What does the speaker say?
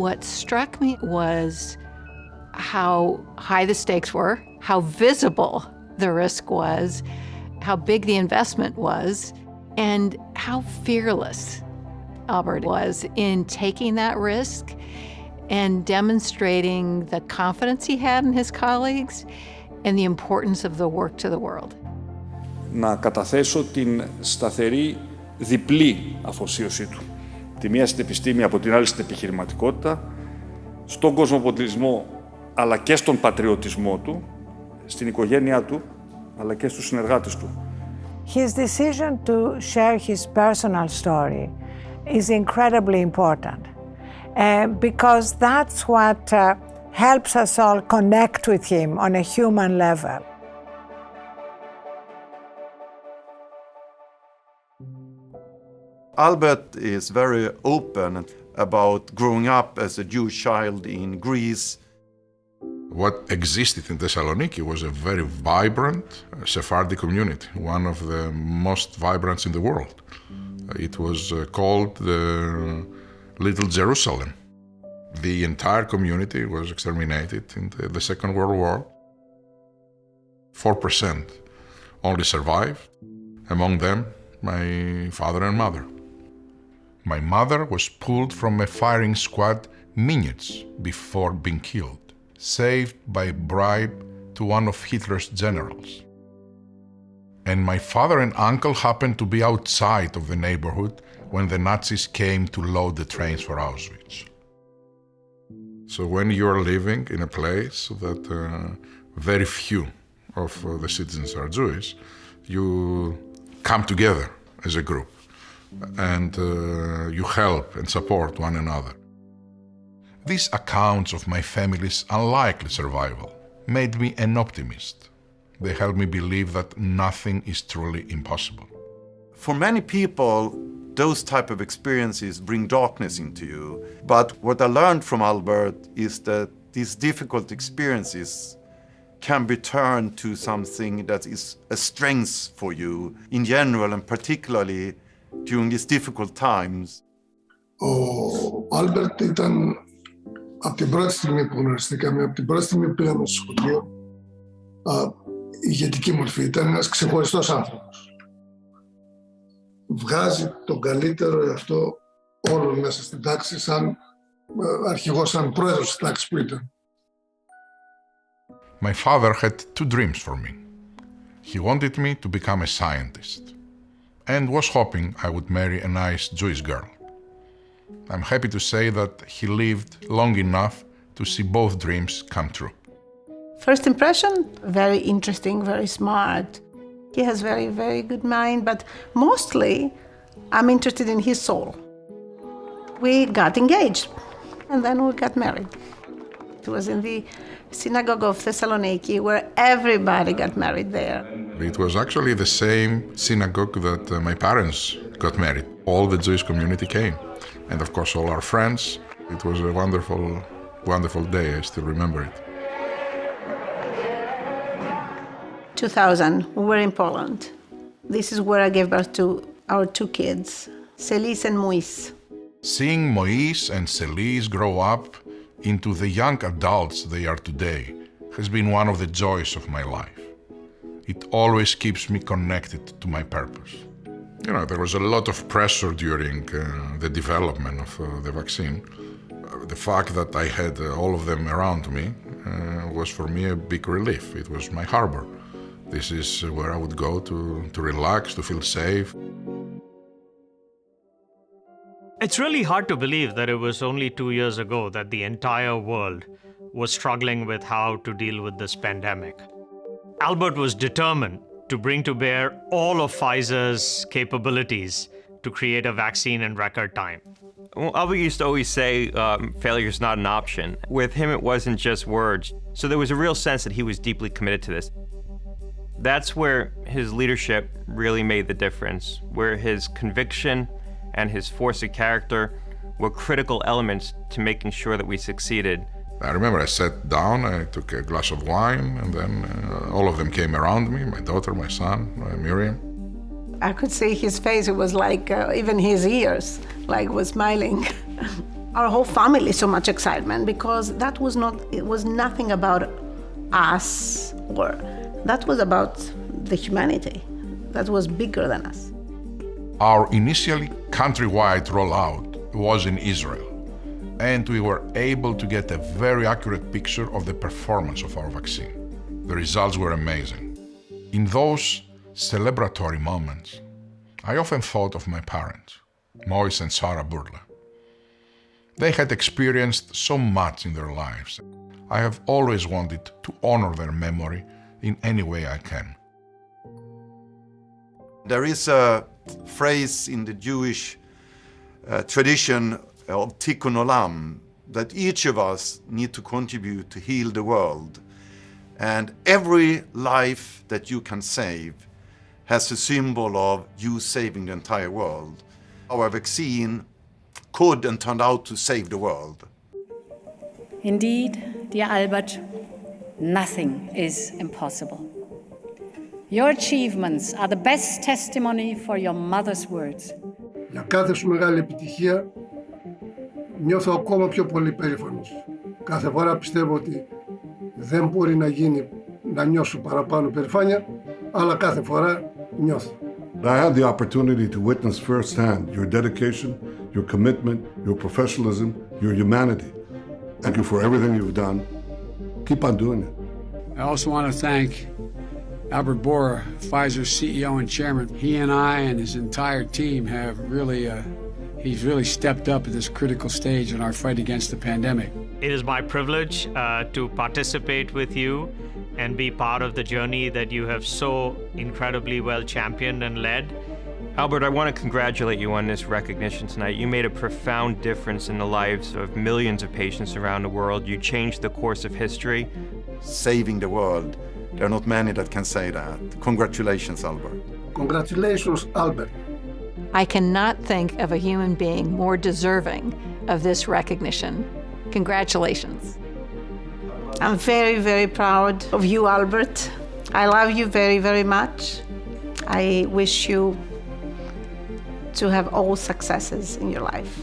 What struck me was how high the stakes were, how visible the risk was, how big the investment was, and how fearless Albert was in taking that risk and demonstrating the confidence he had in his colleagues and the importance of the work to the world. Να καταθέσω την σταθερή διπλή αφοσίωσή του. Τη μία στην επιστήμη, από την άλλη στην επιχειρηματικότητα, στον κοσμοπολιτισμό αλλά και στον πατριωτισμό του, στην οικογένειά του αλλά και στους συνεργάτες του. His decision to share his personal story is incredibly important because that's what helps us all connect with him on a human level. Albert is very open about growing up as a Jewish child in Greece. What existed in Thessaloniki was a very vibrant Sephardi community, one of the most vibrant in the world. It was called the Little Jerusalem. The entire community was exterminated in the Second World War. 4% only survived, among them my father and mother. My mother was pulled from a firing squad minutes before being killed, saved by a bribe to one of Hitler's generals. And my father and uncle happened to be outside of the neighborhood when the Nazis came to load the trains for Auschwitz. So when you're living in a place that very few of the citizens are Jewish, you come together as a group and you help and support one another. These accounts of my family's unlikely survival made me an optimist. They helped me believe that nothing is truly impossible. For many people, those type of experiences bring darkness into you. But what I learned from Albert is that these difficult experiences can be turned to something that is a strength for you in general and particularly during these difficult times. Ο Albert ήταν από την πρώτη στιγμή που γνωριστήκαμε, από την πρώτη στιγμή που πήγαμε στο σχολείο, ηγετική μορφή. Ήταν ένας ξεχωριστός άνθρωπος. Βγάζει τον καλύτερο εαυτό όλων μέσα στην τάξη, σαν αρχηγός, σαν πρόεδρος της τάξης που ήταν. My father had two dreams for me. He wanted me to become a scientist and was hoping I would marry a nice Jewish girl. I'm happy to say that he lived long enough to see both dreams come true. First impression, very interesting, very smart. He has very, very good mind, but mostly I'm interested in his soul. We got engaged and then we got married. It was in the synagogue of Thessaloniki where everybody got married there. It was actually the same synagogue that my parents got married. All the Jewish community came. And of course all our friends. It was a wonderful, wonderful day. I still remember it. 2000, we were in Poland. This is where I gave birth to our two kids, Selis and Mois. Seeing Mois and Selis grow up into the young adults they are today has been one of the joys of my life. It always keeps me connected to my purpose. You know, there was a lot of pressure during the development of the vaccine. The fact that I had all of them around me was for me a big relief. It was my harbor. This is where I would go to relax, to feel safe. It's really hard to believe that it was only 2 years ago that the entire world was struggling with how to deal with this pandemic. Albert was determined to bring to bear all of Pfizer's capabilities to create a vaccine in record time. Well, Albert used to always say failure is not an option. With him, it wasn't just words. So there was a real sense that he was deeply committed to this. That's where his leadership really made the difference, where his conviction and his force of character were critical elements to making sure that we succeeded. I remember I sat down, I took a glass of wine, and then all of them came around me, my daughter, my son, Miriam. I could see his face, it was like even his ears, like was smiling. our whole family so much excitement, because it was nothing about us, or that was about the humanity that was bigger than us. Our initially countrywide rollout was in Israel, and we were able to get a very accurate picture of the performance of our vaccine. The results were amazing. In those celebratory moments, I often thought of my parents, Moise and Sarah Bourla. They had experienced so much in their lives. I have always wanted to honor their memory in any way I can. There is a phrase in the Jewish tradition of tikkun olam, that each of us need to contribute to heal the world. And every life that you can save has a symbol of you saving the entire world. Our vaccine could and turned out to save the world. Indeed, dear Albert, nothing is impossible. Your achievements are the best testimony for your mother's words. Για κάθε σου μεγάλη επιτυχία νιώθω ακόμα πιο πολύ περήφανος. Κάθε φορά πιστεύω ότι δεν μπορεί να γίνει να νιώσω παραπάνω περηφάνεια, αλλά κάθε φορά νιώθω. I had the opportunity to witness firsthand your dedication, your commitment, your professionalism, your humanity. Thank you for everything you've done. Keep on doing it. I also want to thank Albert Bourla, Pfizer's CEO and chairman. He and I and his entire team have he's really stepped up at this critical stage in our fight against the pandemic. It is my privilege to participate with you and be part of the journey that you have so incredibly well championed and led. Albert, I want to congratulate you on this recognition tonight. You made a profound difference in the lives of millions of patients around the world. You changed the course of history. Saving the world. There are not many that can say that. Congratulations, Albert. Congratulations, Albert. I cannot think of a human being more deserving of this recognition. Congratulations. I'm very, very proud of you, Albert. I love you very, very much. I wish you to have all successes in your life.